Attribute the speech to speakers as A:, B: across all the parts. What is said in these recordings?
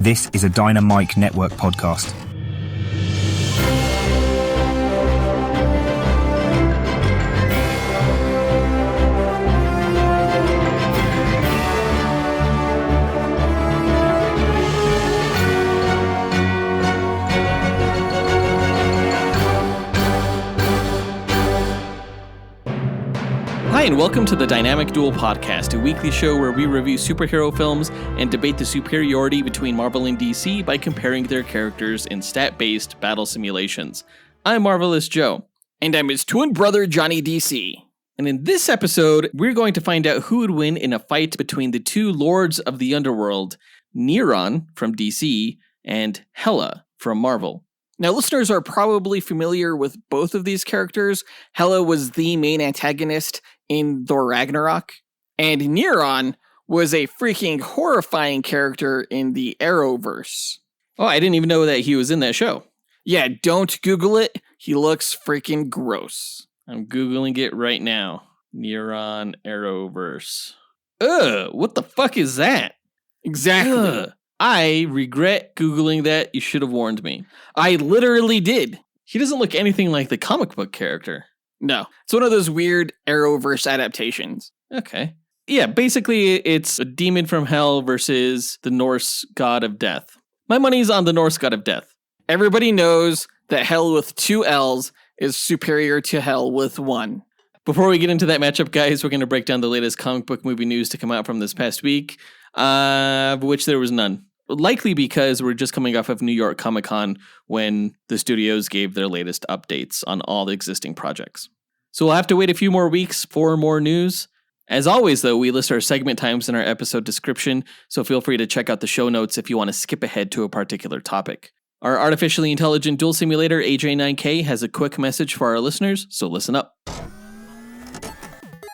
A: This is a Dynamite Network podcast.
B: Hi, and welcome to the Dynamic Duel podcast, a weekly show where we review superhero films and debate the superiority between Marvel and DC by comparing their characters in stat-based battle simulations. I'm Marvelous Joe.
C: And I'm his twin brother, Johnny DC.
B: And in this episode, we're going to find out who would win in a fight between the two lords of the underworld, Neron from DC and Hela from Marvel.
C: Now, listeners are probably familiar with both of these characters. Hela was the main antagonist in Thor Ragnarok, and Neron was a freaking horrifying character in the Arrowverse.
B: Oh, I didn't even know that he was in that show.
C: Yeah, don't Google it. He looks freaking gross.
B: I'm Googling it right now. Neron Arrowverse. Ugh, what the fuck is that?
C: Exactly.
B: Ugh. I regret Googling that. You should have warned me.
C: I literally did.
B: He doesn't look anything like the comic book character.
C: No, it's one of those weird Arrowverse adaptations.
B: Okay. Yeah, basically it's a demon from hell versus the Norse god of death. My money's on the Norse god of death.
C: Everybody knows that hell with 2 L's is superior to hell with 1.
B: Before we get into that matchup, guys, we're going to break down the latest comic book movie news to come out from this past week, of which there was none. Likely because we're just coming off of New York Comic Con when the studios gave their latest updates on all the existing projects. So we'll have to wait a few more weeks for more news. As always, though, we list our segment times in our episode description, so feel free to check out the show notes if you want to skip ahead to a particular topic. Our artificially intelligent duel simulator, AJ9K, has a quick message for our listeners, so listen up.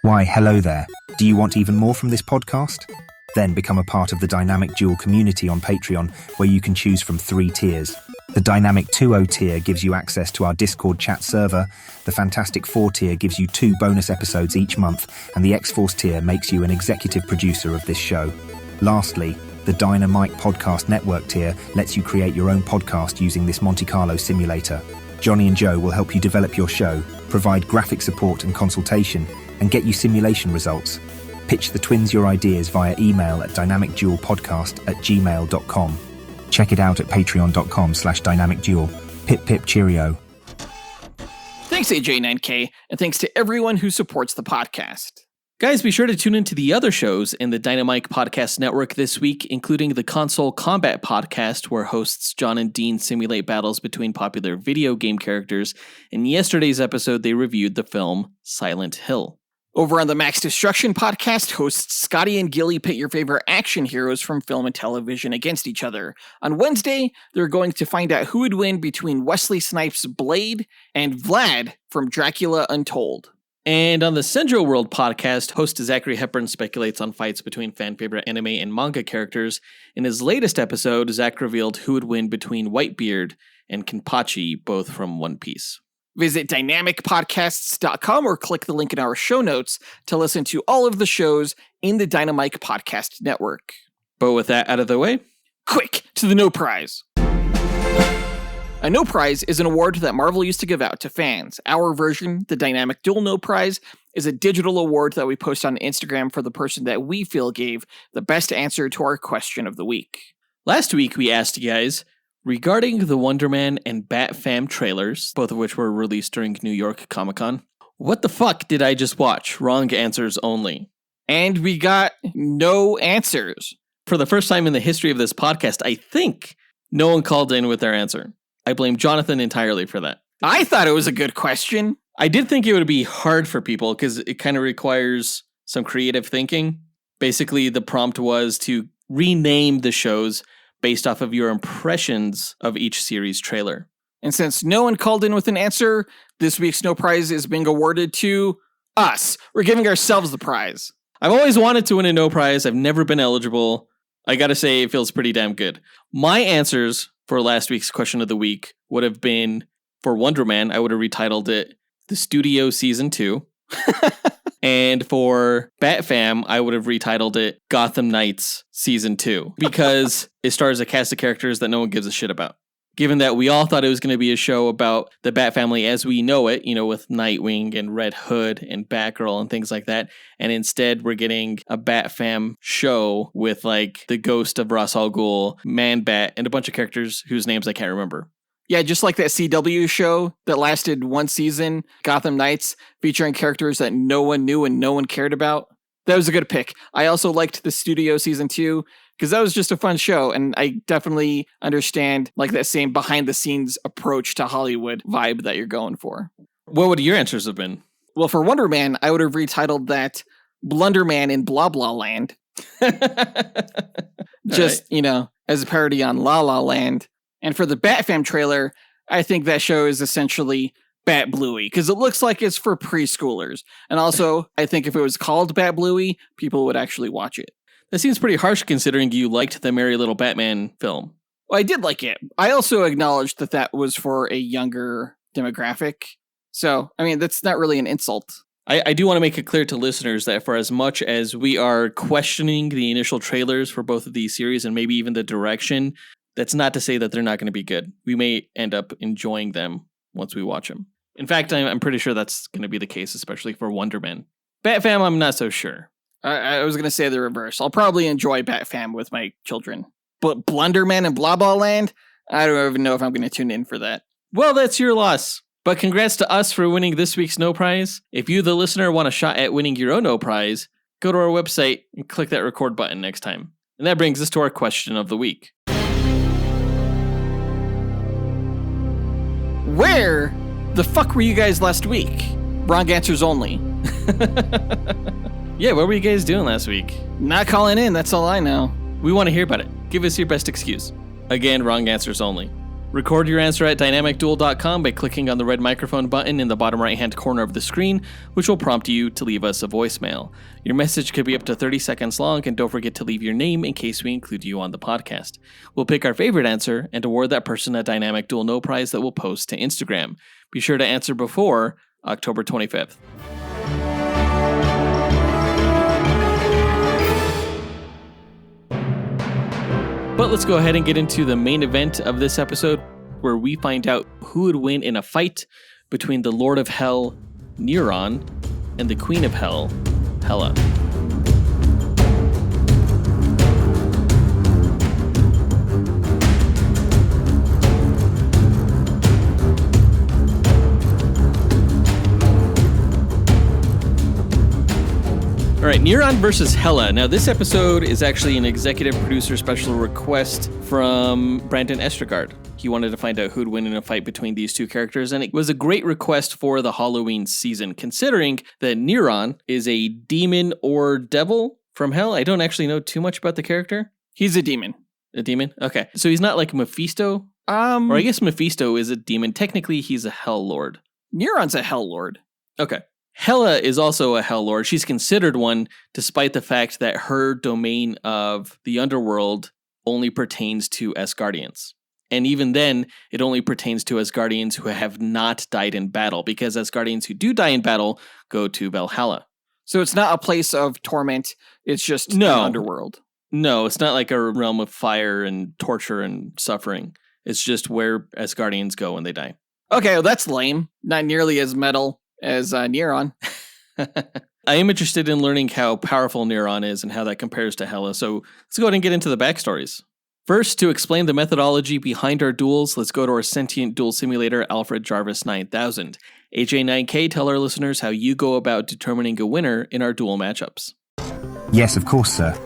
A: Why, hello there. Do you want even more from this podcast? Then become a part of the Dynamic Duel community on Patreon, where you can choose from 3 tiers. The Dynamic 2.0 tier gives you access to our Discord chat server, the Fantastic 4 tier gives you 2 bonus episodes each month, and the X-Force tier makes you an executive producer of this show. Lastly, the Dynamite Podcast Network tier lets you create your own podcast using this Monte Carlo simulator. Johnny and Joe will help you develop your show, provide graphic support and consultation, and get you simulation results. Pitch the twins your ideas via email at dynamicduelpodcast@gmail.com. Check it out at patreon.com/dynamicduel. Pip pip cheerio.
C: Thanks, AJ9K, and thanks to everyone who supports the podcast.
B: Guys, be sure to tune into the other shows in the Dynamite Podcast Network this week, including the Console Combat Podcast, where hosts John and Dean simulate battles between popular video game characters. In yesterday's episode, they reviewed the film Silent Hill.
C: Over on the Max Destruction podcast, hosts Scotty and Gilly pit your favorite action heroes from film and television against each other. On Wednesday, they're going to find out who would win between Wesley Snipes' Blade and Vlad from Dracula Untold.
B: And on the Central World podcast, host Zachary Hepburn speculates on fights between fan-favorite anime and manga characters. In his latest episode, Zach revealed who would win between Whitebeard and Kenpachi, both from One Piece.
C: Visit dynamicpodcasts.com or click the link in our show notes to listen to all of the shows in the Dynamite Podcast Network.
B: But with that out of the way,
C: quick to the No Prize. A No Prize is an award that Marvel used to give out to fans. Our version, the Dynamic Duel No Prize, is a digital award that we post on Instagram for the person that we feel gave the best answer to our question of the week.
B: Last week we asked you guys, regarding the Wonder Man and Bat Fam trailers, both of which were released during New York Comic Con, what the fuck did I just watch? Wrong answers only.
C: And we got no answers.
B: For the first time in the history of this podcast, I think no one called in with their answer. I blame Jonathan entirely for that.
C: I thought it was a good question.
B: I did think it would be hard for people because it kind of requires some creative thinking. Basically, the prompt was to rename the shows based off of your impressions of each series trailer.
C: And since no one called in with an answer, this week's No Prize is being awarded to us. We're giving ourselves the prize.
B: I've always wanted to win a No Prize. I've never been eligible. I gotta say, it feels pretty damn good. My answers for last week's question of the week would have been, for Wonder Man, I would have retitled it The Studio Season 2. And for Batfam, I would have retitled it Gotham Knights Season 2 because it stars a cast of characters that no one gives a shit about. Given that we all thought it was going to be a show about the Bat family as we know it, with Nightwing and Red Hood and Batgirl and things like that. And instead, we're getting a Bat fam show with like the ghost of Ra's al Ghul, Man-Bat, and a bunch of characters whose names I can't remember.
C: Yeah, just like that CW show that lasted one season, Gotham Knights, featuring characters that no one knew and no one cared about. That was a good pick. I also liked the Studio Season 2 because that was just a fun show, and I definitely understand like that same behind-the-scenes approach to Hollywood vibe that you're going for.
B: What would your answers have been?
C: Well, for Wonder Man, I would have retitled that Blunderman in Blah Blah Land. Just, as a parody on La La Land. And for the Batfam trailer, I think that show is essentially Bat Bluey, because it looks like it's for preschoolers. And also, I think if it was called Bat Bluey, people would actually watch it.
B: That seems pretty harsh considering you liked the Merry Little Batman film.
C: Well, I did like it. I also acknowledged that was for a younger demographic. So, that's not really an insult.
B: I do want to make it clear to listeners that for as much as we are questioning the initial trailers for both of these series and maybe even the direction, that's not to say that they're not going to be good. We may end up enjoying them once we watch them. In fact, I'm pretty sure that's going to be the case, especially for Wonder Man. Batfam, I'm not so sure.
C: I was going to say the reverse. I'll probably enjoy Batfam with my children. But Blunderman and Blah Blah Land, I don't even know if I'm going to tune in for that.
B: Well, that's your loss. But congrats to us for winning this week's No Prize. If you, the listener, want a shot at winning your own No Prize, go to our website and click that record button next time. And that brings us to our question of the week.
C: Where the fuck were you guys last week? Wrong answers only.
B: Yeah, what were you guys doing last week?
C: Not calling in, that's all I know.
B: We want to hear about it. Give us your best excuse. Again, wrong answers only. Record your answer at dynamicduel.com by clicking on the red microphone button in the bottom right-hand corner of the screen, which will prompt you to leave us a voicemail. Your message could be up to 30 seconds long, and don't forget to leave your name in case we include you on the podcast. We'll pick our favorite answer and award that person a Dynamic Duel No Prize that we'll post to Instagram. Be sure to answer before October 25th. But let's go ahead and get into the main event of this episode, where we find out who would win in a fight between the Lord of Hell, Neron, and the Queen of Hell, Hela. All right, Neron versus Hela. Now, this episode is actually an executive producer special request from Brandon Estergaard. He wanted to find out who'd win in a fight between these two characters, and it was a great request for the Halloween season, considering that Neron is a demon or devil from Hell. I don't actually know too much about the character.
C: He's a demon.
B: A demon? Okay. So he's not like Mephisto? Or I guess Mephisto is a demon. Technically, he's a Hell Lord.
C: Neron's a Hell Lord.
B: Okay. Hela is also a Hell Lord. She's considered one, despite the fact that her domain of the underworld only pertains to Asgardians. And even then, it only pertains to Asgardians who have not died in battle, because Asgardians who do die in battle go to Valhalla.
C: So it's not a place of torment, it's just an underworld.
B: No, it's not like a realm of fire and torture and suffering. It's just where Asgardians go when they die.
C: Okay, well, that's lame. Not nearly as metal as Neron.
B: I am interested in learning how powerful Neron is and how that compares to Hela, so let's go ahead and get into the backstories. First, to explain the methodology behind our duels, let's go to our sentient duel simulator, Alfred Jarvis 9000. AJ9K, tell our listeners how you go about determining a winner in our duel matchups.
A: Yes, of course, sir.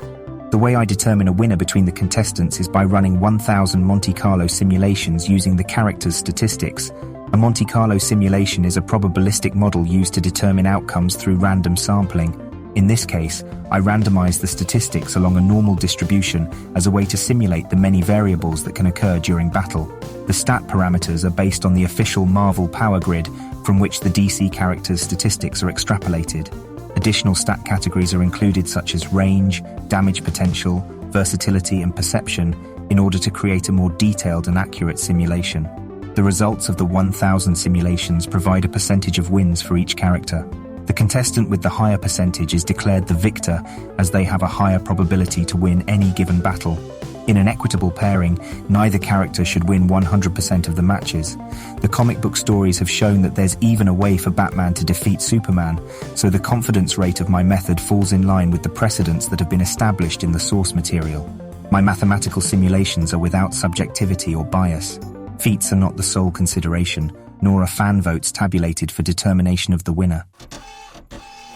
A: The way I determine a winner between the contestants is by running 1,000 Monte Carlo simulations using the character's statistics. A Monte Carlo simulation is a probabilistic model used to determine outcomes through random sampling. In this case, I randomize the statistics along a normal distribution as a way to simulate the many variables that can occur during battle. The stat parameters are based on the official Marvel power grid, from which the DC character's statistics are extrapolated. Additional stat categories are included, such as range, damage potential, versatility, and perception, in order to create a more detailed and accurate simulation. The results of the 1,000 simulations provide a percentage of wins for each character. The contestant with the higher percentage is declared the victor, as they have a higher probability to win any given battle. In an equitable pairing, neither character should win 100% of the matches. The comic book stories have shown that there's even a way for Batman to defeat Superman, so the confidence rate of my method falls in line with the precedents that have been established in the source material. My mathematical simulations are without subjectivity or bias. Feats are not the sole consideration, nor are fan votes tabulated for determination of the winner.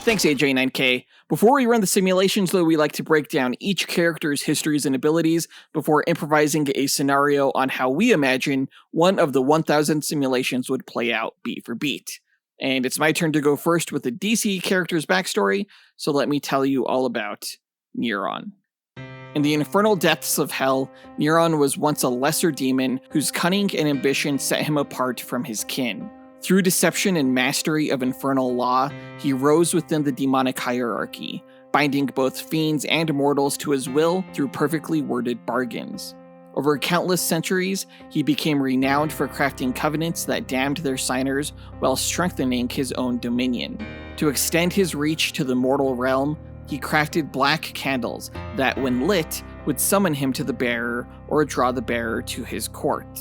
C: Thanks, AJ9K. Before we run the simulations, though, we like to break down each character's histories and abilities before improvising a scenario on how we imagine one of the 1,000 simulations would play out beat for beat. And it's my turn to go first with the DC character's backstory, so let me tell you all about Neron. In the infernal depths of hell, Neron was once a lesser demon whose cunning and ambition set him apart from his kin. Through deception and mastery of infernal law, he rose within the demonic hierarchy, binding both fiends and mortals to his will through perfectly worded bargains. Over countless centuries, he became renowned for crafting covenants that damned their signers while strengthening his own dominion. To extend his reach to the mortal realm, he crafted black candles that, when lit, would summon him to the bearer or draw the bearer to his court.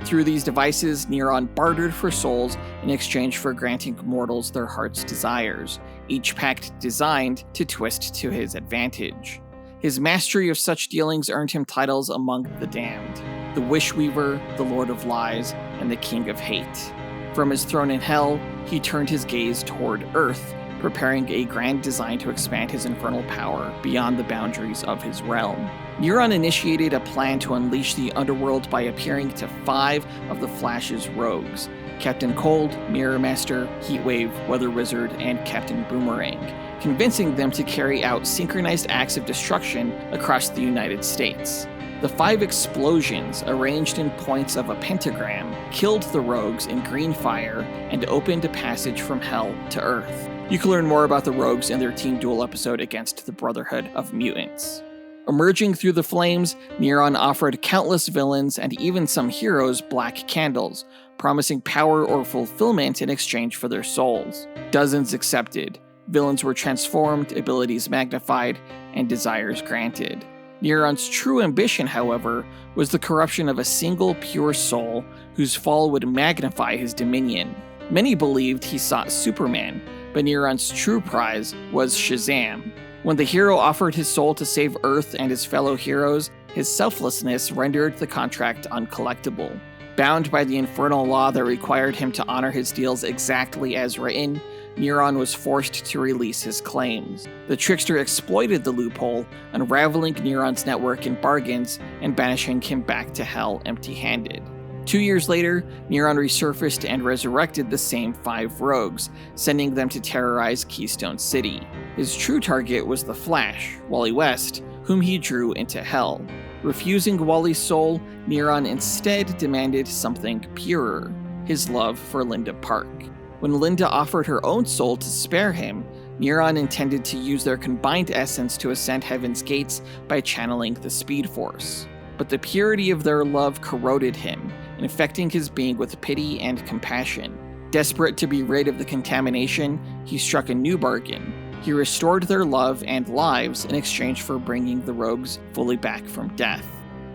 C: Through these devices, Neron bartered for souls in exchange for granting mortals their heart's desires, each pact designed to twist to his advantage. His mastery of such dealings earned him titles among the damned: the Wishweaver, the Lord of Lies, and the King of Hate. From his throne in hell, he turned his gaze toward Earth, preparing a grand design to expand his infernal power beyond the boundaries of his realm. Neron initiated a plan to unleash the underworld by appearing to 5 of the Flash's rogues: Captain Cold, Mirror Master, Heatwave, Weather Wizard, and Captain Boomerang, convincing them to carry out synchronized acts of destruction across the United States. The 5 explosions, arranged in points of a pentagram, killed the rogues in green fire and opened a passage from hell to Earth. You can learn more about the rogues in their Team Duel episode against the Brotherhood of Mutants. Emerging through the flames, Neron offered countless villains and even some heroes black candles, promising power or fulfillment in exchange for their souls. Dozens accepted. Villains were transformed, abilities magnified, and desires granted. Neron's true ambition, however, was the corruption of a single pure soul whose fall would magnify his dominion. Many believed he sought Superman, but Neron's true prize was Shazam. When the hero offered his soul to save Earth and his fellow heroes, his selflessness rendered the contract uncollectible. Bound by the infernal law that required him to honor his deals exactly as written, Neron was forced to release his claims. The trickster exploited the loophole, unraveling Neron's network in bargains and banishing him back to hell empty-handed. 2 years later, Neron resurfaced and resurrected the same 5 rogues, sending them to terrorize Keystone City. His true target was the Flash, Wally West, whom he drew into hell. Refusing Wally's soul, Neron instead demanded something purer: his love for Linda Park. When Linda offered her own soul to spare him, Neron intended to use their combined essence to ascend Heaven's gates by channeling the Speed Force. But the purity of their love corroded him, infecting his being with pity and compassion. Desperate to be rid of the contamination, he struck a new bargain. He restored their love and lives in exchange for bringing the rogues fully back from death.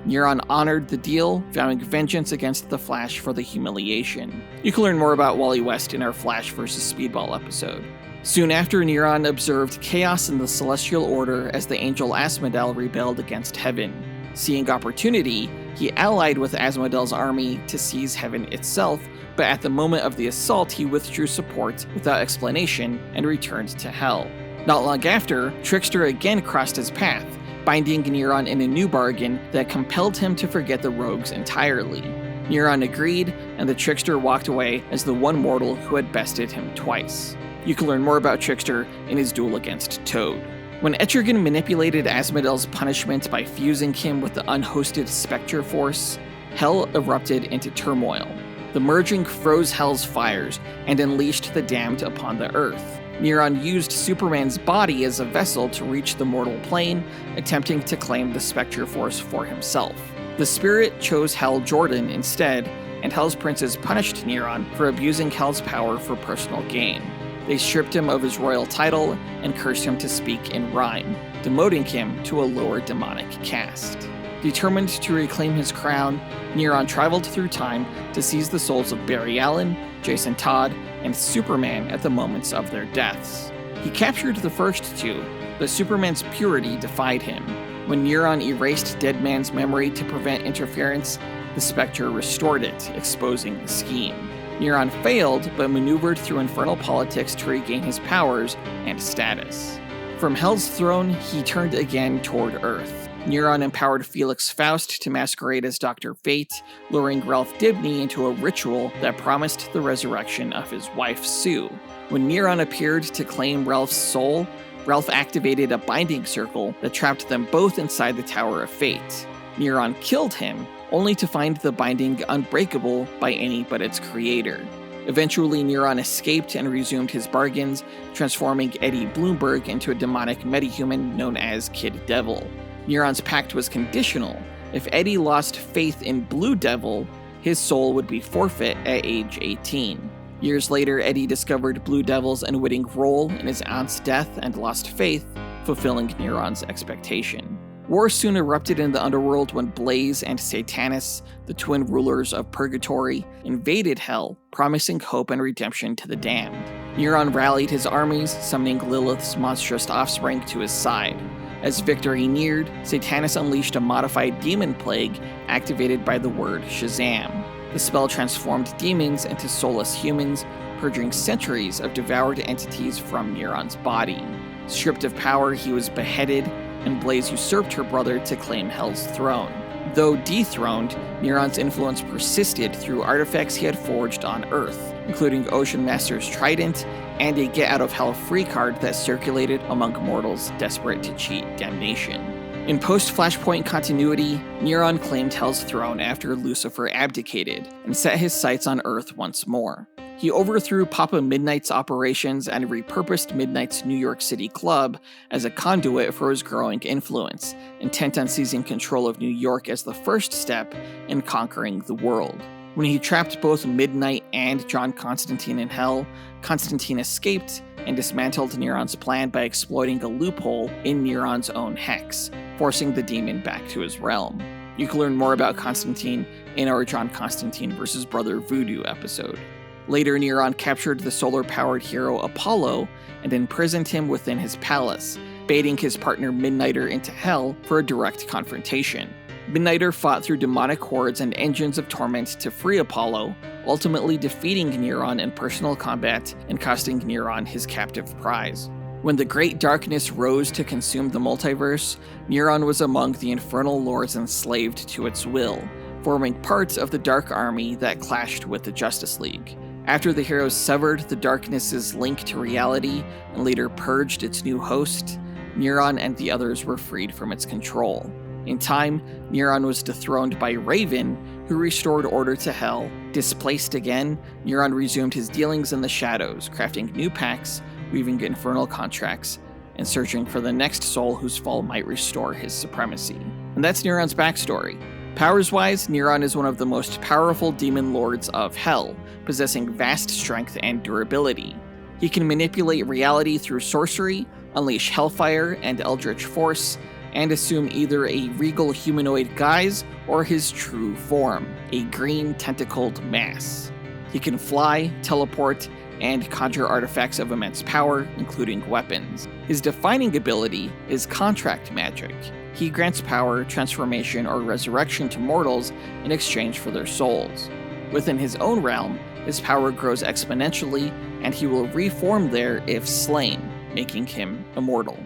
C: Neron honored the deal, vowing vengeance against the Flash for the humiliation. You can learn more about Wally West in our Flash vs. Speedball episode. Soon after, Neron observed chaos in the Celestial Order as the angel Asmodel rebelled against Heaven. Seeing opportunity, he allied with Asmodel's army to seize Heaven itself, but at the moment of the assault he withdrew support without explanation and returned to Hell. Not long after, Trickster again crossed his path, binding Neron in a new bargain that compelled him to forget the rogues entirely. Neron agreed, and the Trickster walked away as the one mortal who had bested him twice. You can learn more about Trickster in his duel against Toad. When Etrigan manipulated Asmodel's punishment by fusing him with the unhosted Spectre Force, Hell erupted into turmoil. The merging froze Hell's fires and unleashed the damned upon the Earth. Neron used Superman's body as a vessel to reach the mortal plane, attempting to claim the Spectre Force for himself. The Spirit chose Hal Jordan instead, and Hell's princes punished Neron for abusing Hell's power for personal gain. They stripped him of his royal title and cursed him to speak in rhyme, demoting him to a lower demonic caste. Determined to reclaim his crown, Neron traveled through time to seize the souls of Barry Allen, Jason Todd, and Superman at the moments of their deaths. He captured the first two, but Superman's purity defied him. When Neron erased Deadman's memory to prevent interference, the Spectre restored it, exposing the scheme. Neron failed, but maneuvered through infernal politics to regain his powers and status. From Hell's throne, he turned again toward Earth. Neron empowered Felix Faust to masquerade as Dr. Fate, luring Ralph Dibny into a ritual that promised the resurrection of his wife, Sue. When Neron appeared to claim Ralph's soul, Ralph activated a binding circle that trapped them both inside the Tower of Fate. Neron killed him, only to find the binding unbreakable by any but its creator. Eventually, Neron escaped and resumed his bargains, transforming Eddie Bloomberg into a demonic metahuman known as Kid Devil. Neron's pact was conditional. If Eddie lost faith in Blue Devil, his soul would be forfeit at age 18. Years later, Eddie discovered Blue Devil's unwitting role in his aunt's death and lost faith, fulfilling Neron's expectation. War soon erupted in the underworld when Blaze and Satanus, the twin rulers of Purgatory, invaded Hell, promising hope and redemption to the damned. Neron rallied his armies, summoning Lilith's monstrous offspring to his side. As victory neared, Satanus unleashed a modified demon plague activated by the word Shazam. The spell transformed demons into soulless humans, purging centuries of devoured entities from Neron's body. Stripped of power, he was beheaded, and Blaze usurped her brother to claim Hell's throne. Though dethroned, Neron's influence persisted through artifacts he had forged on Earth, including Ocean Master's trident and a get-out-of-hell free card that circulated among mortals desperate to cheat damnation. In post-Flashpoint continuity, Neron claimed Hell's throne after Lucifer abdicated and set his sights on Earth once more. He overthrew Papa Midnight's operations and repurposed Midnight's New York City club as a conduit for his growing influence, intent on seizing control of New York as the first step in conquering the world. When he trapped both Midnight and John Constantine in Hell, Constantine escaped and dismantled Neron's plan by exploiting a loophole in Neron's own hex, forcing the demon back to his realm. You can learn more about Constantine in our John Constantine vs. Brother Voodoo episode. Later, Neron captured the solar-powered hero Apollo and imprisoned him within his palace, baiting his partner Midnighter into Hell for a direct confrontation. Midnighter fought through demonic hordes and engines of torment to free Apollo, ultimately defeating Neron in personal combat and costing Neron his captive prize. When the Great Darkness rose to consume the multiverse, Neron was among the infernal lords enslaved to its will, forming part of the Dark Army that clashed with the Justice League. After the heroes severed the darkness's link to reality and later purged its new host, Neron and the others were freed from its control. In time, Neron was dethroned by Raven, who restored order to Hell. Displaced again, Neron resumed his dealings in the shadows, crafting new pacts, weaving infernal contracts, and searching for the next soul whose fall might restore his supremacy. And that's Neron's backstory. Powers-wise, Neron is one of the most powerful demon lords of Hell, possessing vast strength and durability. He can manipulate reality through sorcery, unleash hellfire and eldritch force, and assume either a regal humanoid guise or his true form, a green tentacled mass. He can fly, teleport, and conjure artifacts of immense power, including weapons. His defining ability is contract magic. He grants power, transformation, or resurrection to mortals in exchange for their souls. Within his own realm, his power grows exponentially, and he will reform there if slain, making him immortal.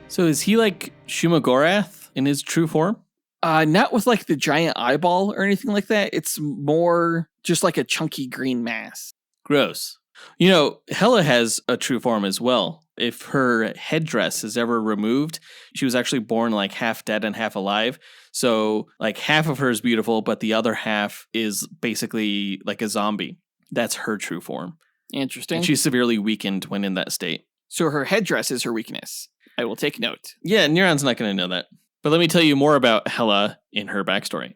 B: So is he like Shumagorath in his true form?
C: Not with like the giant eyeball or anything like that. It's more just like a chunky green mass.
B: Gross. You know, Hela has a true form as well. If her headdress is ever removed, she was actually born like half dead and half alive. So like half of her is beautiful, but the other half is basically like a zombie. That's her true form.
C: Interesting.
B: And she's severely weakened when in that state.
C: So her headdress is her weakness. I will take note.
B: Yeah, Neron's not going to know that. But let me tell you more about Hela in her backstory.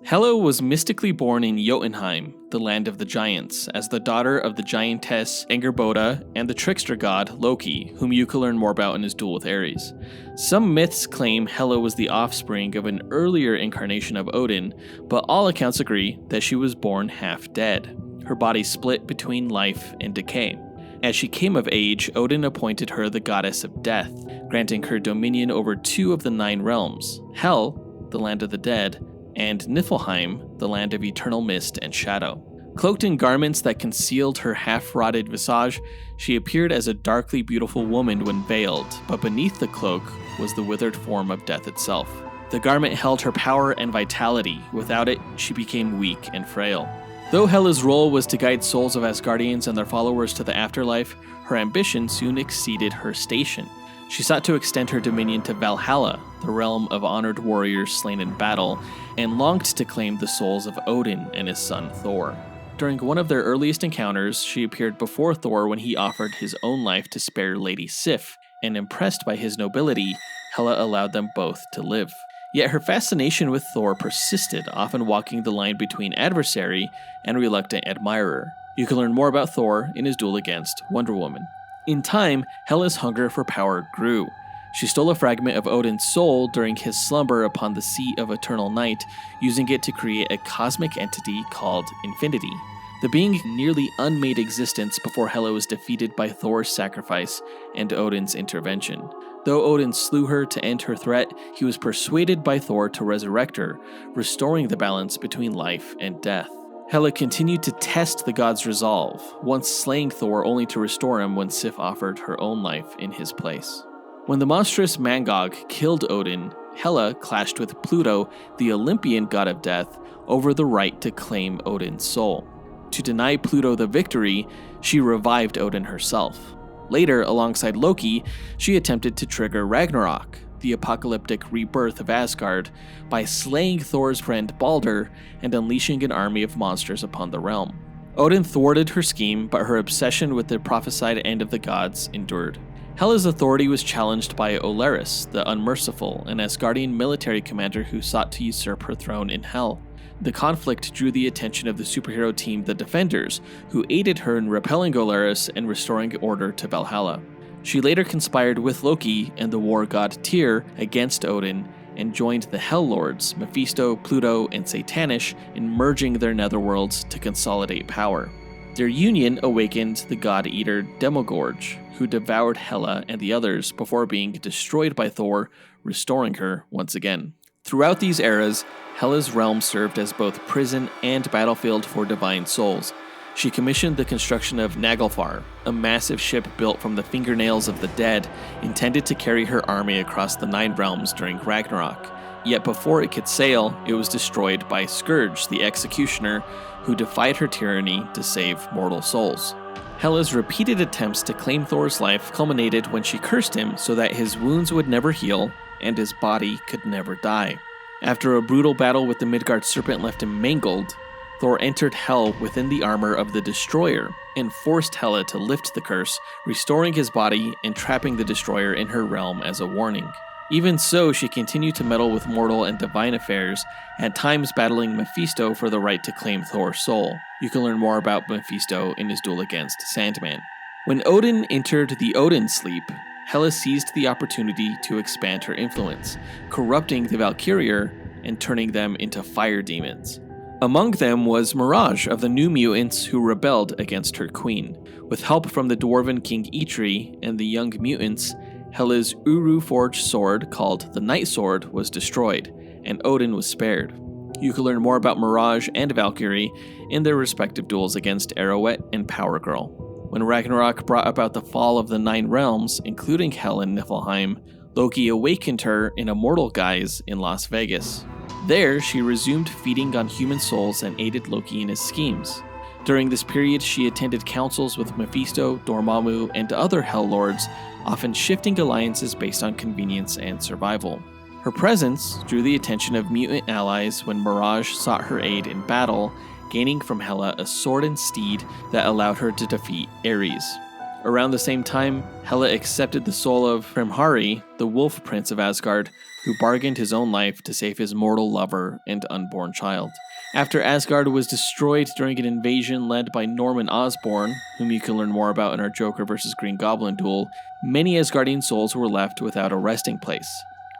B: Hela was mystically born in Jotunheim, the land of the giants, as the daughter of the giantess Angerboda and the trickster god Loki, whom you can learn more about in his duel with Ares. Some myths claim Hela was the offspring of an earlier incarnation of Odin, but all accounts agree that she was born half dead, her body split between life and decay. As she came of age, Odin appointed her the goddess of death, granting her dominion over 2 of the 9 realms, Hel, the land of the dead, and Niflheim, the land of eternal mist and shadow. Cloaked in garments that concealed her half-rotted visage, she appeared as a darkly beautiful woman when veiled, but beneath the cloak was the withered form of death itself. The garment held her power and vitality. Without it, she became weak and frail. Though Hela's role was to guide souls of Asgardians and their followers to the afterlife, her ambition soon exceeded her station. She sought to extend her dominion to Valhalla, the realm of honored warriors slain in battle, and longed to claim the souls of Odin and his son Thor. During one of their earliest encounters, she appeared before Thor when he offered his own life to spare Lady Sif, and impressed by his nobility, Hela allowed them both to live. Yet her fascination with Thor persisted, often walking the line between adversary and reluctant admirer. You can learn more about Thor in his duel against Wonder Woman. In time, Hela's hunger for power grew. She stole a fragment of Odin's soul during his slumber upon the Sea of Eternal Night, using it to create a cosmic entity called Infinity. The being nearly unmade existence before Hela was defeated by Thor's sacrifice and Odin's intervention. Though Odin slew her to end her threat, he was persuaded by Thor to resurrect her, restoring the balance between life and death. Hela continued to test the god's resolve, once slaying Thor only to restore him when Sif offered her own life in his place. When the monstrous Mangog killed Odin, Hela clashed with Pluto, the Olympian god of death, over the right to claim Odin's soul. To deny Pluto the victory, she revived Odin herself. Later, alongside Loki, she attempted to trigger Ragnarok, the apocalyptic rebirth of Asgard, by slaying Thor's friend Balder and unleashing an army of monsters upon the realm. Odin thwarted her scheme, but her obsession with the prophesied end of the gods endured. Hela's authority was challenged by Oleris, the Unmerciful, an Asgardian military commander who sought to usurp her throne in Hel. The conflict drew the attention of the superhero team The Defenders, who aided her in repelling Oleris and restoring order to Valhalla. She later conspired with Loki and the war god Tyr against Odin, and joined the Hell Lords, Mephisto, Pluto, and Satanish, in merging their netherworlds to consolidate power. Their union awakened the god-eater Demogorge, who devoured Hela and the others before being destroyed by Thor, restoring her once again. Throughout these eras, Hela's realm served as both prison and battlefield for divine souls. She commissioned the construction of Naglfar, a massive ship built from the fingernails of the dead, intended to carry her army across the 9 realms during Ragnarok. Yet before it could sail, it was destroyed by Scourge, the executioner, who defied her tyranny to save mortal souls. Hela's repeated attempts to claim Thor's life culminated when she cursed him so that his wounds would never heal and his body could never die. After a brutal battle with the Midgard serpent left him mangled, Thor entered Hel within the armor of the Destroyer and forced Hela to lift the curse, restoring his body and trapping the Destroyer in her realm as a warning. Even so, she continued to meddle with mortal and divine affairs, at times battling Mephisto for the right to claim Thor's soul. You can learn more about Mephisto in his duel against Sandman. When Odin entered the Odin Sleep, Hela seized the opportunity to expand her influence, corrupting the Valkyrier and turning them into fire demons. Among them was Mirage of the New Mutants who rebelled against her queen. With help from the dwarven King Eitri and the Young Mutants, Hela's Uru-forged sword, called the Night Sword, was destroyed, and Odin was spared. You can learn more about Mirage and Valkyrie in their respective duels against Arrowet and Power Girl. When Ragnarok brought about the fall of the 9 realms, including Hel and Niflheim, Loki awakened her in a mortal guise in Las Vegas. There, she resumed feeding on human souls and aided Loki in his schemes. During this period, she attended councils with Mephisto, Dormammu, and other Hell Lords, often shifting alliances based on convenience and survival. Her presence drew the attention of mutant allies when Mirage sought her aid in battle, gaining from Hela a sword and steed that allowed her to defeat Ares. Around the same time, Hela accepted the soul of Hrimhari, the wolf prince of Asgard, who bargained his own life to save his mortal lover and unborn child. After Asgard was destroyed during an invasion led by Norman Osborn, whom you can learn more about in our Joker vs. Green Goblin duel, many Asgardian souls were left without a resting place.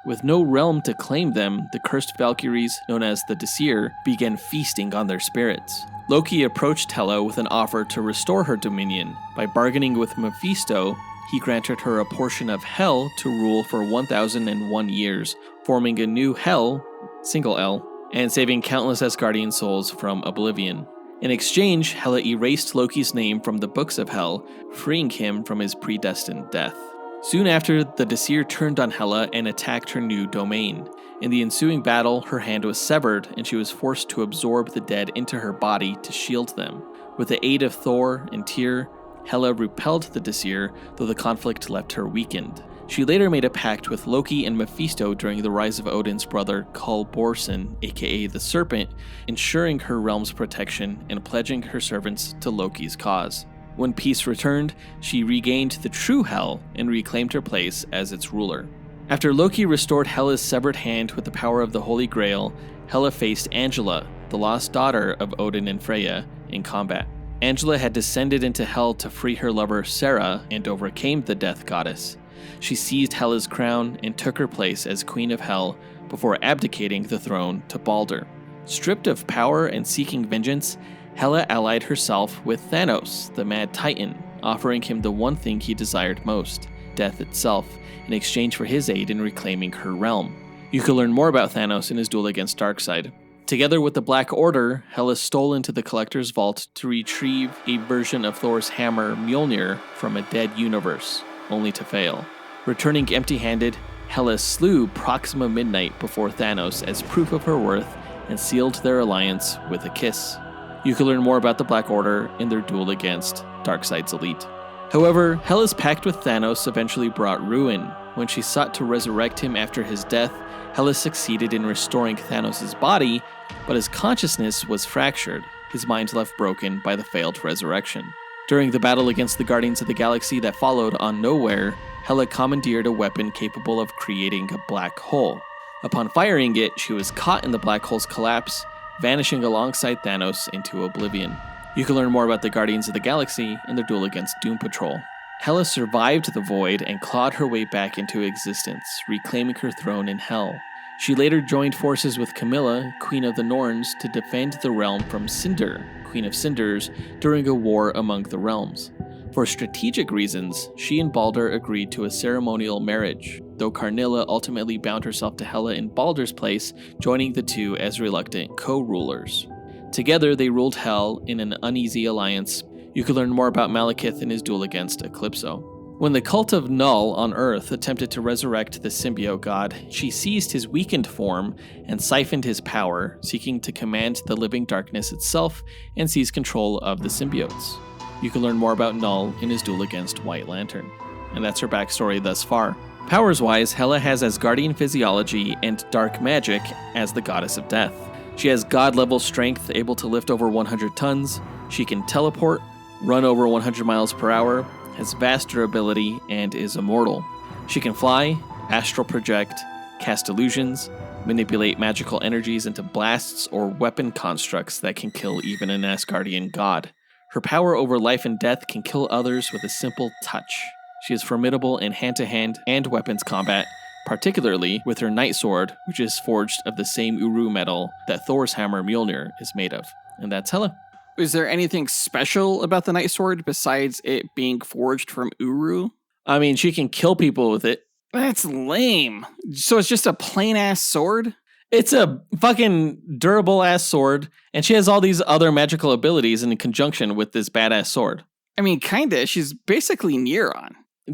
B: With no realm to claim them, the cursed Valkyries, known as the Disir, began feasting on their spirits. Loki approached Hela with an offer to restore her dominion. By bargaining with Mephisto, he granted her a portion of Hell to rule for 1001 years, forming a new Hell, single L, and saving countless Asgardian souls from oblivion. In exchange, Hela erased Loki's name from the books of Hell, freeing him from his predestined death. Soon after, the Disir turned on Hela and attacked her new domain. In the ensuing battle, her hand was severed, and she was forced to absorb the dead into her body to shield them. With the aid of Thor and Tyr, Hela repelled the Disir, though the conflict left her weakened. She later made a pact with Loki and Mephisto during the rise of Odin's brother Kolborsen, aka the Serpent, ensuring her realm's protection and pledging her servants to Loki's cause. When peace returned, she regained the true Hel and reclaimed her place as its ruler. After Loki restored Hela's severed hand with the power of the Holy Grail, Hela faced Angela, the lost daughter of Odin and Freya, in combat. Angela had descended into Hell to free her lover Sera and overcame the death goddess. She seized Hela's crown and took her place as Queen of Hell before abdicating the throne to Balder. Stripped of power and seeking vengeance, Hela allied herself with Thanos, the Mad Titan, offering him the one thing he desired most, death itself, in exchange for his aid in reclaiming her realm. You can learn more about Thanos in his duel against Darkseid. Together with the Black Order, Hela stole into the Collector's Vault to retrieve a version of Thor's hammer Mjolnir from a dead universe, only to fail. Returning empty-handed, Hela slew Proxima Midnight before Thanos as proof of her worth and sealed their alliance with a kiss. You can learn more about the Black Order in their duel against Darkseid's elite. However, Hela's pact with Thanos eventually brought ruin. When she sought to resurrect him after his death, Hela succeeded in restoring Thanos' body, but his consciousness was fractured, his mind left broken by the failed resurrection. During the battle against the Guardians of the Galaxy that followed on Nowhere, Hela commandeered a weapon capable of creating a black hole. Upon firing it, she was caught in the black hole's collapse, vanishing alongside Thanos into oblivion. You can learn more about the Guardians of the Galaxy in their duel against Doom Patrol. Hela survived the void and clawed her way back into existence, reclaiming her throne in Hell. She later joined forces with Camilla, Queen of the Norns, to defend the realm from Cinder, Queen of Cinders, during a war among the realms. For strategic reasons, she and Balder agreed to a ceremonial marriage, though Karnilla ultimately bound herself to Hela in Balder's place, joining the two as reluctant co-rulers. Together, they ruled Hell in an uneasy alliance. You can learn more about Malekith in his duel against Eclipso. When the cult of Null on Earth attempted to resurrect the symbiote god, she seized his weakened form and siphoned his power, seeking to command the living darkness itself and seize control of the symbiotes. You can learn more about Null in his duel against White Lantern. And that's her backstory thus far. Powers-wise, Hela has Asgardian physiology and dark magic as the goddess of death. She has god-level strength, able to lift over 100 tons. She can teleport, run over 100 miles per hour, has vast durability, and is immortal. She can fly, astral project, cast illusions, manipulate magical energies into blasts or weapon constructs that can kill even an Asgardian god. Her power over life and death can kill others with a simple touch. She is formidable in hand-to-hand and weapons combat, particularly with her Night Sword, which is forged of the same Uru metal that Thor's hammer Mjolnir is made of. And that's Hela.
C: Is there anything special about the Night Sword besides it being forged from Uru?
B: I mean, she can kill people with it.
C: That's lame. So it's just a plain-ass sword?
B: It's a fucking durable-ass sword, and she has all these other magical abilities in conjunction with this badass sword.
C: I mean, kinda. She's basically Neron.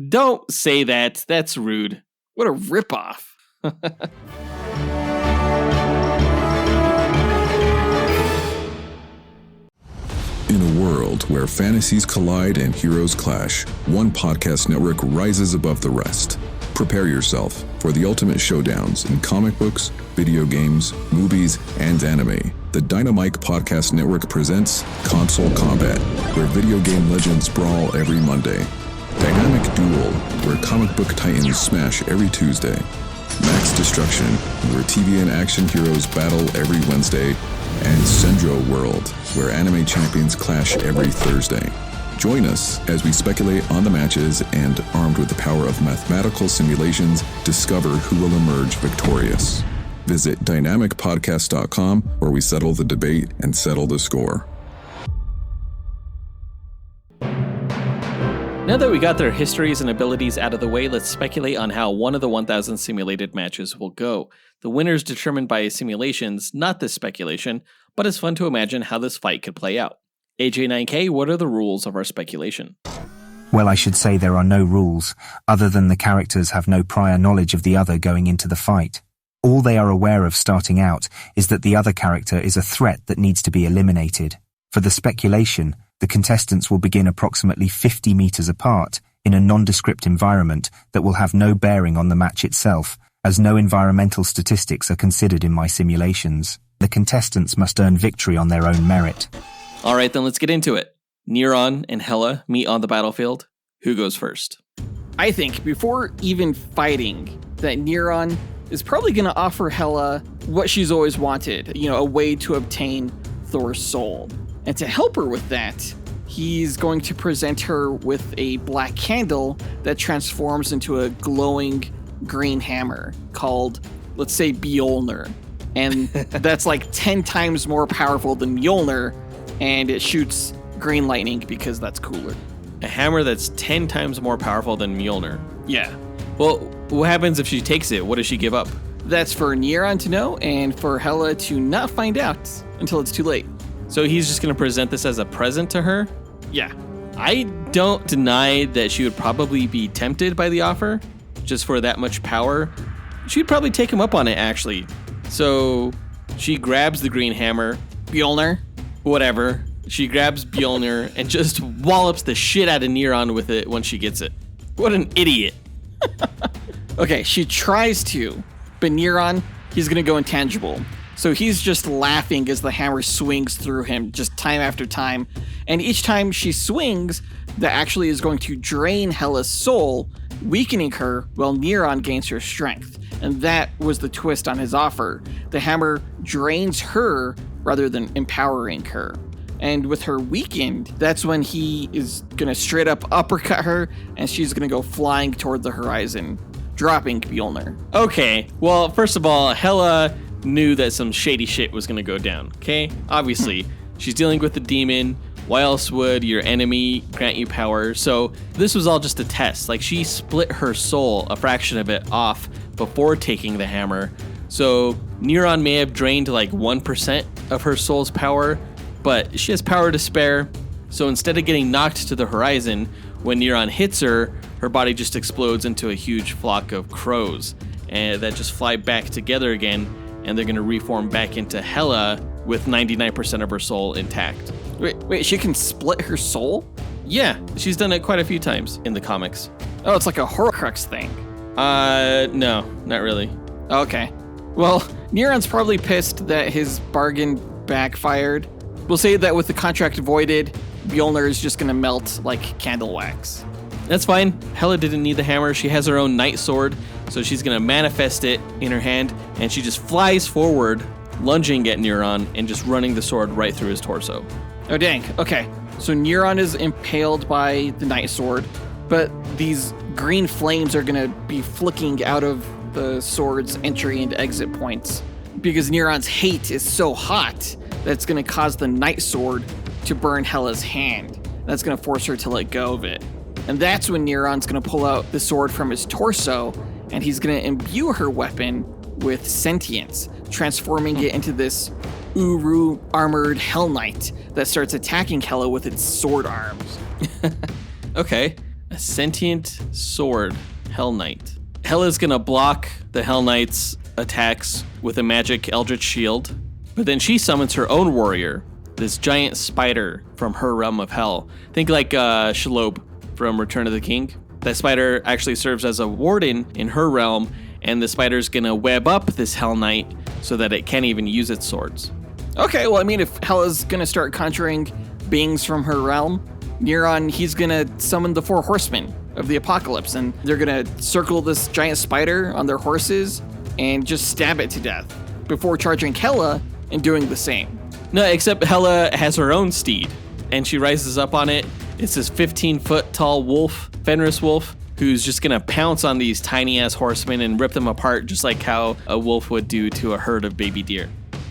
B: Don't say that. That's rude.
C: What a ripoff.
D: In a world where fantasies collide and heroes clash, one podcast network rises above the rest. Prepare yourself for the ultimate showdowns in comic books, video games, movies, and anime. The Dynamite Podcast Network presents Console Combat, where video game legends brawl every Monday. Dynamic Duel, where comic book titans smash every Tuesday. Max Destruction, where TV and action heroes battle every Wednesday. And Sendro World, where anime champions clash every Thursday. Join us as we speculate on the matches and, armed with the power of mathematical simulations, discover who will emerge victorious. Visit dynamicpodcast.com, where we settle the debate and settle the score.
B: Now that we got their histories and abilities out of the way, let's speculate on how one of the 1,000 simulated matches will go. The winner is determined by simulations, not this speculation, but it's fun to imagine how this fight could play out. AJ9K, what are the rules of our speculation?
A: Well, I should say there are no rules, other than the characters have no prior knowledge of the other going into the fight. All they are aware of starting out is that the other character is a threat that needs to be eliminated. For the speculation, the contestants will begin approximately 50 meters apart in a nondescript environment that will have no bearing on the match itself, as no environmental statistics are considered in my simulations. The contestants must earn victory on their own merit.
B: Alright, then let's get into it. Neron and Hela meet on the battlefield. Who goes first?
C: I think before even fighting, that Neron is probably going to offer Hela what she's always wanted, a way to obtain Thor's soul. And to help her with that, he's going to present her with a black candle that transforms into a glowing green hammer called, let's say, Mjolnir. And that's like 10 times more powerful than Mjolnir, and it shoots green lightning because that's cooler.
B: A hammer that's 10 times more powerful than Mjolnir.
C: Yeah.
B: Well, what happens if she takes it? What does she give up?
C: That's for Neron to know and for Hela to not find out until it's too late.
B: So he's just going to present this as a present to her?
C: Yeah.
B: I don't deny that she would probably be tempted by the offer, just for that much power. She'd probably take him up on it, actually. So she grabs the green hammer.
C: Mjolnir?
B: Whatever. She grabs Mjolnir and just wallops the shit out of Neron with it when she gets it. What an idiot.
C: Okay, she tries to, but Neron, he's going to go intangible. So he's just laughing as the hammer swings through him just time after time. And each time she swings, that actually is going to drain Hela's soul, weakening her while Neron gains her strength. And that was the twist on his offer. The hammer drains her rather than empowering her. And with her weakened, that's when he is going to straight up uppercut her, and she's going to go flying toward the horizon, dropping Mjolnir.
B: Okay, well, first of all, Hela knew that some shady shit was going to go down, okay? Obviously, she's dealing with the demon. Why else would your enemy grant you power? So this was all just a test. Like, she split her soul, a fraction of it, off before taking the hammer. So Neron may have drained like 1% of her soul's power, but she has power to spare. So instead of getting knocked to the horizon, when Neron hits her, her body just explodes into a huge flock of crows, and that just fly back together again, and they're going to reform back into Hela with 99% of her soul intact.
C: Wait, she can split her soul?
B: Yeah, she's done it quite a few times in the comics.
C: Oh, it's like a Horcrux thing.
B: No, not really.
C: Okay. Well, Neron's probably pissed that his bargain backfired. We'll say that with the contract voided, Mjolnir is just going to melt like candle wax.
B: That's fine. Hela didn't need the hammer. She has her own night sword, so she's going to manifest it in her hand, and she just flies forward, lunging at Neron and just running the sword right through his torso.
C: Oh, dang. Okay. So Neron is impaled by the night sword, but these green flames are going to be flicking out of the sword's entry and exit points because Neron's hate is so hot that it's going to cause the night sword to burn Hela's hand. That's going to force her to let go of it. And that's when Neron's going to pull out the sword from his torso, and he's going to imbue her weapon with sentience, transforming it into this Uru armored Hell Knight that starts attacking Hela with its sword arms.
B: Okay, a sentient sword, Hell Knight. Hela's going to block the Hell Knight's attacks with a magic Eldritch Shield, but then she summons her own warrior, this giant spider from her realm of hell. Think like Shelob from Return of the King. That spider actually serves as a warden in her realm, and the spider's gonna web up this Hell Knight so that it can't even use its swords.
C: Okay, well, I mean, if Hela's gonna start conjuring beings from her realm, Neron, he's gonna summon the 4 horsemen of the apocalypse, and they're going to circle this giant spider on their horses and just stab it to death before charging Hela and doing the same.
B: No, except Hela has her own steed, and she rises up on it. It's this 15-foot tall wolf, Fenris wolf, who's just going to pounce on these tiny-ass horsemen and rip them apart just like how a wolf would do to a herd of baby deer.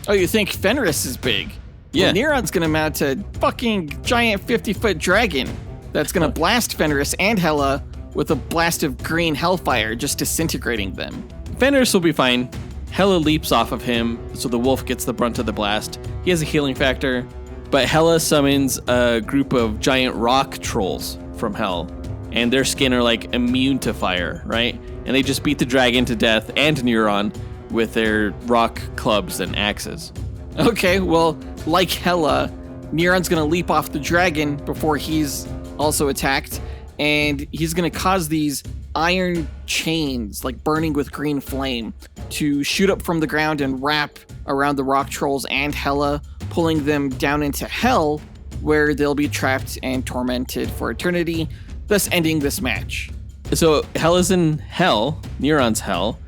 C: Oh, you think Fenris is big?
B: Yeah.
C: Well, Neron's going to mount a fucking giant 50-foot dragon that's going to blast Fenris and Hela with a blast of green hellfire, just disintegrating them.
B: Fenris will be fine. Hela leaps off of him, so the wolf gets the brunt of the blast. He has a healing factor, but Hela summons a group of giant rock trolls from hell, and their skin are like immune to fire, right? And they just beat the dragon to death and Neron with their rock clubs and axes.
C: Okay, well, like Hela, Neron's going to leap off the dragon before he's also attacked, and he's going to cause these iron chains, like burning with green flame, to shoot up from the ground and wrap around the rock trolls and Hela, pulling them down into hell, where they'll be trapped and tormented for eternity, thus ending this match.
B: So Hela's in hell, Neron's hell.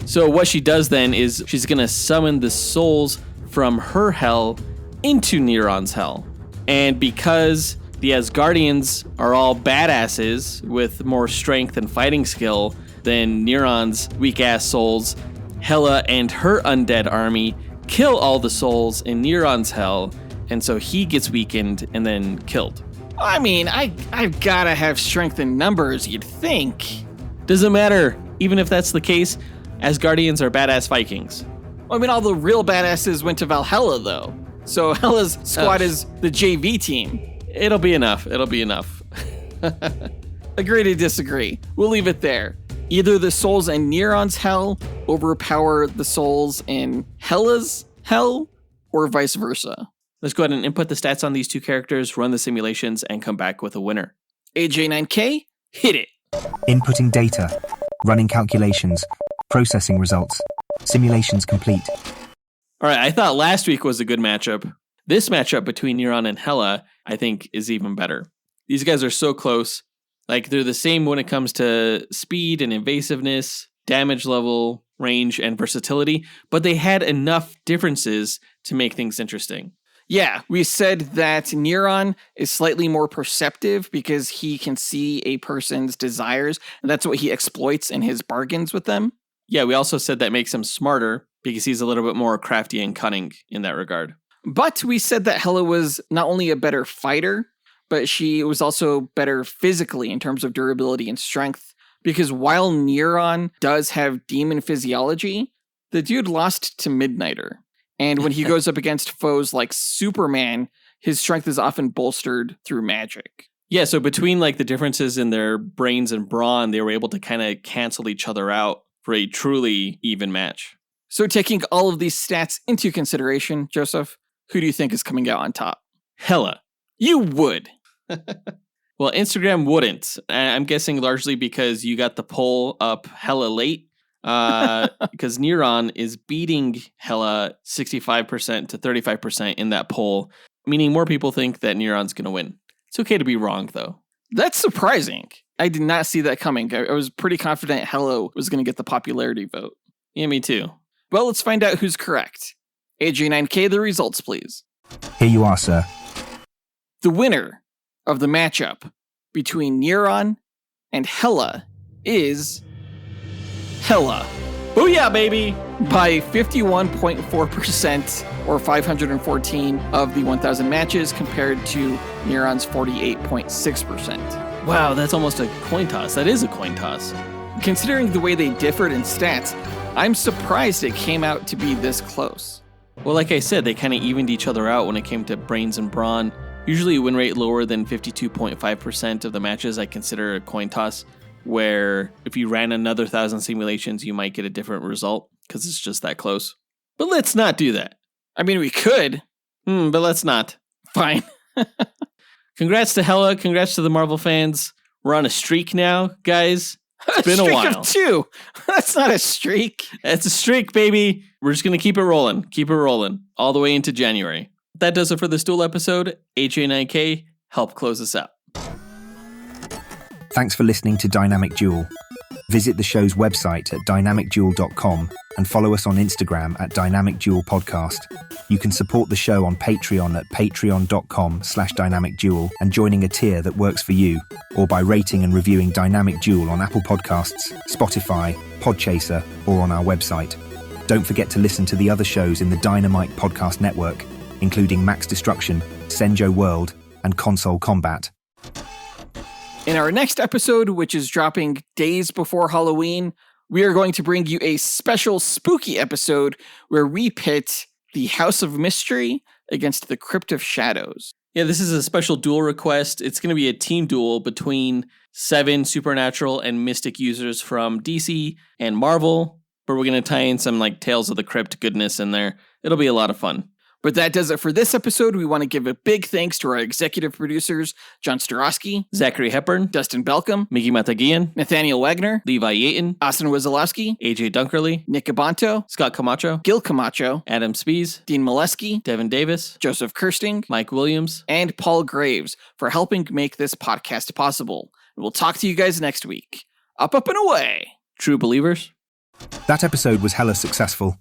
B: So what she does then is she's going to summon the souls from her hell into Neron's hell. And because the Asgardians are all badasses with more strength and fighting skill than Neron's weak-ass souls, Hela and her undead army kill all the souls in Neron's hell, and so he gets weakened and then killed.
C: I mean, I've got to have strength in numbers, you'd think.
B: Doesn't matter. Even if that's the case, Asgardians are badass Vikings.
C: I mean, all the real badasses went to Valhalla, though. So Hela's squad is the JV team.
B: It'll be enough. It'll be enough.
C: Agree to disagree. We'll leave it there. Either the souls in Neron's hell overpower the souls in Hela's hell, or vice versa.
B: Let's go ahead and input the stats on these two characters, run the simulations, and come back with a winner.
C: AJ9K, hit it.
A: Inputting data, running calculations, processing results. Simulations complete.
B: All right, I thought last week was a good matchup. This matchup between Neron and Hela, I think, is even better. These guys are so close. Like, they're the same when it comes to speed and evasiveness, damage level, range, and versatility, but they had enough differences to make things interesting.
C: Yeah, we said that Neron is slightly more perceptive because he can see a person's desires, and that's what he exploits in his bargains with them.
B: Yeah, we also said that makes him smarter because he's a little bit more crafty and cunning in that regard.
C: But we said that Hela was not only a better fighter, but she was also better physically in terms of durability and strength. Because while Neron does have demon physiology, the dude lost to Midnighter. And when he goes up against foes like Superman, his strength is often bolstered through magic.
B: Yeah, so between like the differences in their brains and brawn, they were able to kind of cancel each other out for a truly even match.
C: So taking all of these stats into consideration, Joseph, who do you think is coming out on top?
B: Hela.
C: You would.
B: Well, Instagram wouldn't. I'm guessing largely because you got the poll up hella late. Because Neron is beating Hela 65% to 35% in that poll, meaning more people think that Neron's going to win. It's okay to be wrong, though.
C: That's surprising. I did not see that coming. I was pretty confident Hela was going to get the popularity vote.
B: Yeah, me too.
C: Well, let's find out who's correct. AJ9K, the results, please.
A: Here you are, sir.
C: The winner of the matchup between Neron and Hela is Hela.
B: Booyah, baby!
C: By 51.4%, or 514 of the 1,000 matches, compared to Neron's 48.6%.
B: Wow, that's almost a coin toss. That is a coin toss.
C: Considering the way they differed in stats, I'm surprised it came out to be this close.
B: Well, like I said, they kind of evened each other out when it came to brains and brawn. Usually a win rate lower than 52.5% of the matches I consider a coin toss, where if you ran another 1,000 simulations, you might get a different result because it's just that close. But let's not do that.
C: I mean, we could.
B: But let's not.
C: Fine.
B: Congrats to Hela. Congrats to the Marvel fans. We're on a streak now, guys. It's been a while.
C: Of 2. That's not a streak.
B: It's a streak, baby. We're just going to keep it rolling. Keep it rolling all the way into January. That does it for this Duel episode. AJ9K, help close us out.
A: Thanks for listening to Dynamic Duel. Visit the show's website at dynamicduel.com and follow us on Instagram at Dynamic Duel Podcast. You can support the show on Patreon at patreon.com/dynamicduel and joining a tier that works for you, or by rating and reviewing Dynamic Duel on Apple Podcasts, Spotify, Podchaser, or on our website. Don't forget to listen to the other shows in the Dynamite Podcast Network, including Max Destruction, Senjo World, and Console Combat.
C: In our next episode, which is dropping days before Halloween, we are going to bring you a special spooky episode where we pit the House of Mystery against the Crypt of Shadows.
B: Yeah, this is a special duel request. It's going to be a team duel between 7 supernatural and mystic users from DC and Marvel, but we're going to tie in some Tales of the Crypt goodness in there. It'll be a lot of fun.
C: But that does it for this episode. We want to give a big thanks to our executive producers, John Starosky,
B: Zachary Hepburn,
C: Dustyn Balcom,
B: Miggy Matanguihan,
C: Nathaniel Wagner,
B: Levi Yeaton,
C: Wesolowski,
B: AJ Dunkerley,
C: Nick Abanto,
B: Scott Camacho,
C: Gil Camacho,
B: Adam Speas,
C: Dean Maleski,
B: Devin Davis,
C: Joseph Kersting,
B: Mike Williams,
C: and Paul Graves for helping make this podcast possible. And we'll talk to you guys next week. Up, and away!
B: True believers.
A: That episode was hella successful.